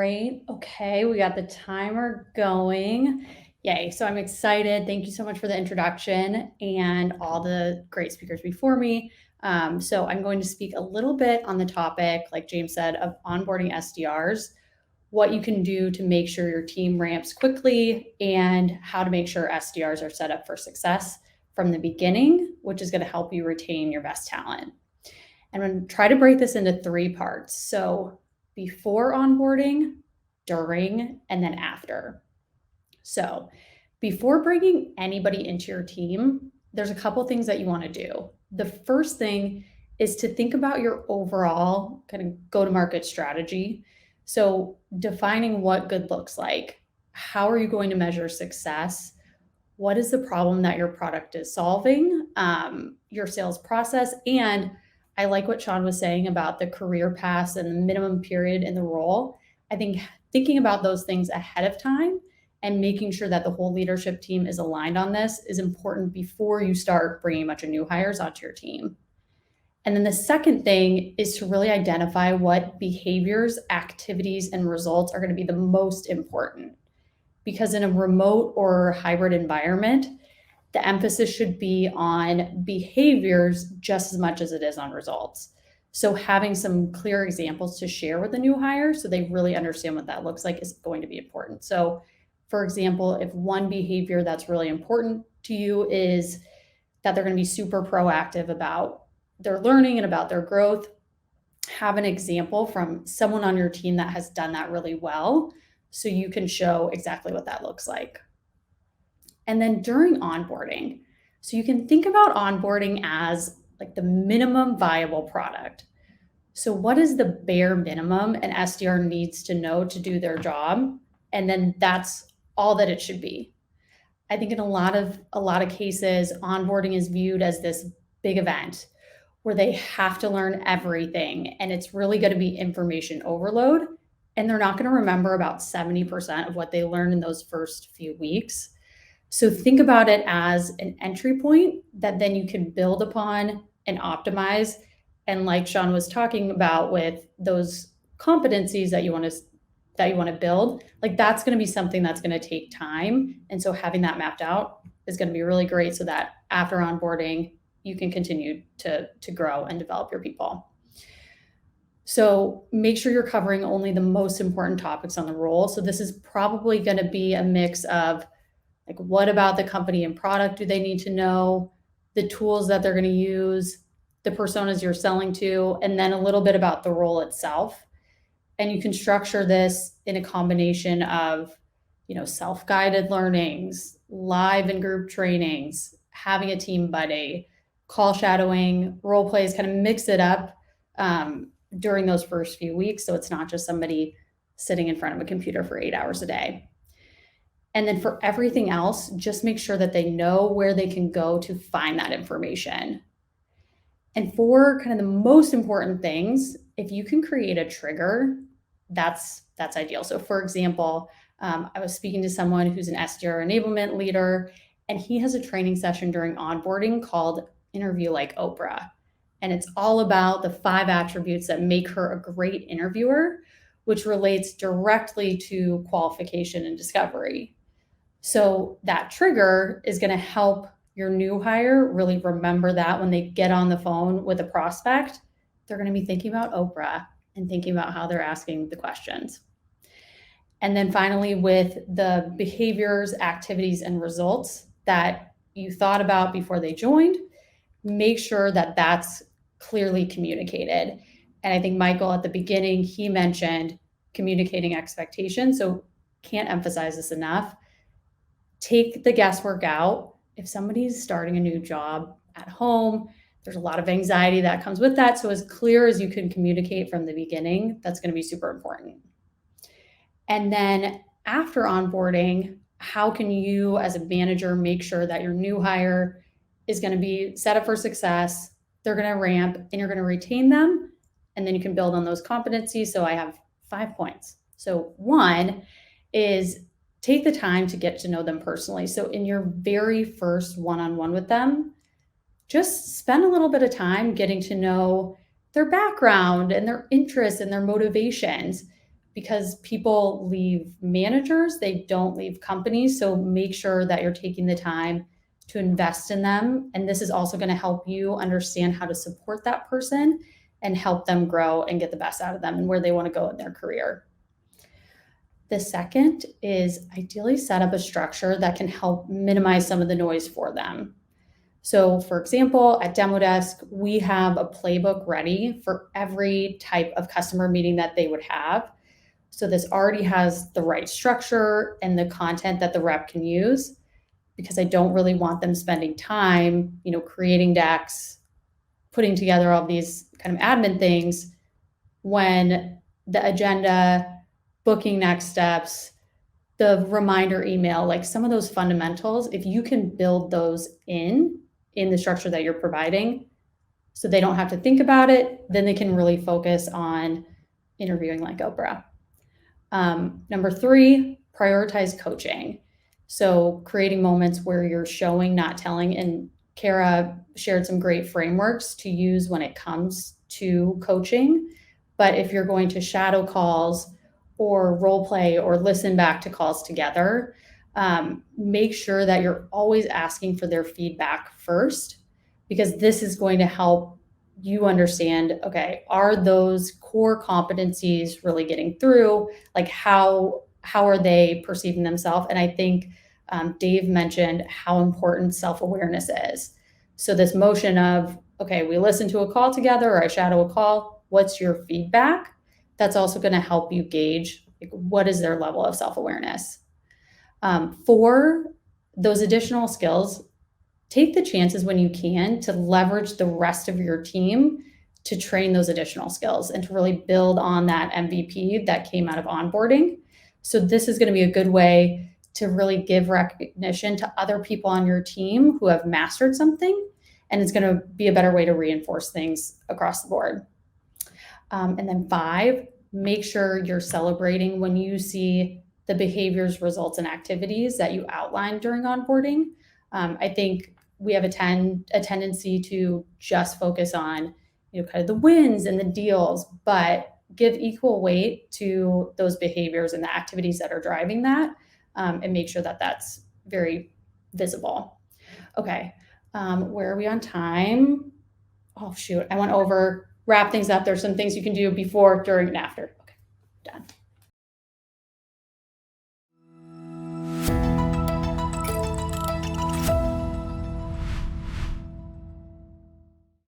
Great. Okay, we got the timer going. Yay. So I'm excited. Thank you so much for the introduction and all the great speakers before me. So I'm going to speak a little bit on the topic, like James said, of onboarding SDRs, what you can do to make sure your team ramps quickly, and how to make sure SDRs are set up for success from the beginning, which is going to help you retain your best talent. And I'm going to try to break this into 3 parts. So before onboarding, during, and then after. So before bringing anybody into your team, there's a couple things that you want to do. The first thing is to think about your overall kind of go-to-market strategy. So defining what good looks like. How are you going to measure success? What is the problem that your product is solving? Your sales process. And I like what Sean was saying about the career paths and the minimum period in the role. I think thinking about those things ahead of time and making sure that the whole leadership team is aligned on this is important before you start bringing a bunch of new hires onto your team. And then the second thing is to really identify what behaviors, activities, and results are going to be the most important. Because in a remote or hybrid environment, the emphasis should be on behaviors just as much as it is on results. So having some clear examples to share with the new hire so they really understand what that looks like is going to be important. So for example, if one behavior that's really important to you is that they're going to be super proactive about their learning and about their growth, have an example from someone on your team that has done that really well so you can show exactly what that looks like. And then during onboarding, so you can think about onboarding as like the minimum viable product. So what is the bare minimum an SDR needs to know to do their job? And then that's all that it should be. I think in a lot of cases, onboarding is viewed as this big event where they have to learn everything, and it's really going to be information overload, and they're not going to remember about 70% of what they learned in those first few weeks. So think about it as an entry point that then you can build upon and optimize. And like Sean was talking about with those competencies that you want to build, like that's going to be something that's going to take time. And so having that mapped out is going to be really great so that after onboarding, you can continue to grow and develop your people. So make sure you're covering only the most important topics on the role. So this is probably going to be a mix of like, what about the company and product do they need to know, the tools that they're going to use, the personas you're selling to, and then a little bit about the role itself. And you can structure this in a combination of, self-guided learnings, live and group trainings, having a team buddy, call shadowing, role plays, kind of mix it up during those first few weeks. So it's not just somebody sitting in front of a computer for 8 hours a day. And then for everything else, just make sure that they know where they can go to find that information. And for kind of the most important things, if you can create a trigger, that's ideal. So for example, I was speaking to someone who's an SDR enablement leader, and he has a training session during onboarding called Interview Like Oprah. And it's all about the 5 attributes that make her a great interviewer, which relates directly to qualification and discovery. So that trigger is going to help your new hire really remember that when they get on the phone with a prospect, they're going to be thinking about Oprah and thinking about how they're asking the questions. And then finally, with the behaviors, activities, and results that you thought about before they joined, make sure that that's clearly communicated. And I think Michael at the beginning, he mentioned communicating expectations. So can't emphasize this enough. Take the guesswork out. If somebody's starting a new job at home, there's a lot of anxiety that comes with that. So as clear as you can communicate from the beginning, that's going to be super important. And then after onboarding, how can you as a manager make sure that your new hire is going to be set up for success, they're going to ramp, and you're going to retain them, and then you can build on those competencies. So I have 5 points. So 1 is take the time to get to know them personally. So in your very first one-on-one with them, just spend a little bit of time getting to know their background and their interests and their motivations, because people leave managers, they don't leave companies. So make sure that you're taking the time to invest in them. And this is also going to help you understand how to support that person and help them grow and get the best out of them and where they want to go in their career. The second is ideally set up a structure that can help minimize some of the noise for them. So, for example, at Demodesk, we have a playbook ready for every type of customer meeting that they would have. So, this already has the right structure and the content that the rep can use, because I don't really want them spending time, creating decks, putting together all these kind of admin things when the agenda, booking next steps, the reminder email, like some of those fundamentals, if you can build those in the structure that you're providing, so they don't have to think about it, then they can really focus on interviewing like Oprah. Number 3, prioritize coaching. So creating moments where you're showing, not telling. And Kara shared some great frameworks to use when it comes to coaching. But if you're going to shadow calls or role play or listen back to calls together, make sure that you're always asking for their feedback first, because this is going to help you understand, okay, are those core competencies really getting through? Like how are they perceiving themselves? And I think Dave mentioned how important self-awareness is. So this motion of, okay, we listen to a call together or I shadow a call, what's your feedback? That's also going to help you gauge what is their level of self-awareness. For those additional skills, take the chances when you can to leverage the rest of your team to train those additional skills and to really build on that MVP that came out of onboarding. So this is going to be a good way to really give recognition to other people on your team who have mastered something, and it's going to be a better way to reinforce things across the board. And then 5, make sure you're celebrating when you see the behaviors, results, and activities that you outlined during onboarding. I think we have a tendency to just focus on, kind of the wins and the deals, but give equal weight to those behaviors and the activities that are driving that, and make sure that that's very visible. Okay, where are we on time? Oh, shoot, I went over. Wrap things up. There's some things you can do before, during, and after. Okay, done.